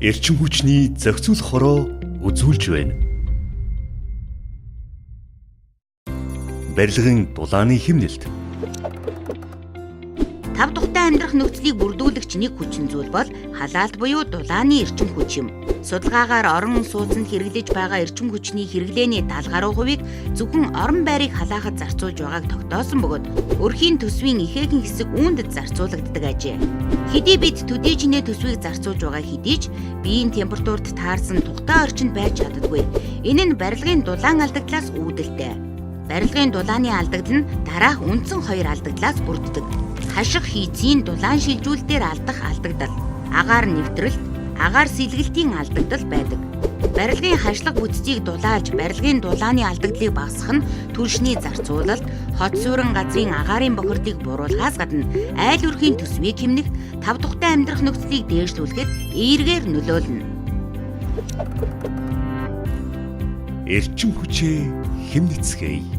эрчим хүчний зохицуулах хороо үзүүлж байна. Барилгын дулааны хэмнэлт. Тав тухтай амьдрах нөхцөлийг бүрдүүлэгч нэг хүчин зүйл бол халаалт буюу дулааны эрчим хүч юм. Судалгаагаар орон сууцнд хэрэглэж байгаа эрчим хүчний хэрэглээний 70% зөвхөн орон байрыг халаахад зарцуулж байгааг тогтоосон бөгөөд өрхийн төсвийн ихээхэн хэсэг үүнд зарцуулагддаг ажээ. Хэдий бид төдийжнээ төсвийг зарцуулж байгаа хэдий ч биеийн температурт таарсан тухтай орчинд байж чаддаггүй. Энэ нь барилгын дулаан алдагдлаас үүдэлтэй. Барилгын дулааны алдагдал нь дараах үндсэн хоёр алдагдлаас бүрддэг. Хаших хийцийн дулаан шилжүүлэлтээр алдах алдагдал, агаар нэвтрэлт, агаар сэлгэлтийн алдагдал байдаг. Барилгын хашлах бүтцийг дулаалж барилгын дулааны алдагдлыг багасгах нь түлшний зарцуулалт, хот суурин газрын агаарын бохирдыг бууруулахаас гадна айл өрхийн төсвийг хэмнэх, тав тухтай амьдрах нөхцөлийг дээшлүүлэхэд эергээр нөлөөлнө. Эрчим хүчээ хэмнэцгээе.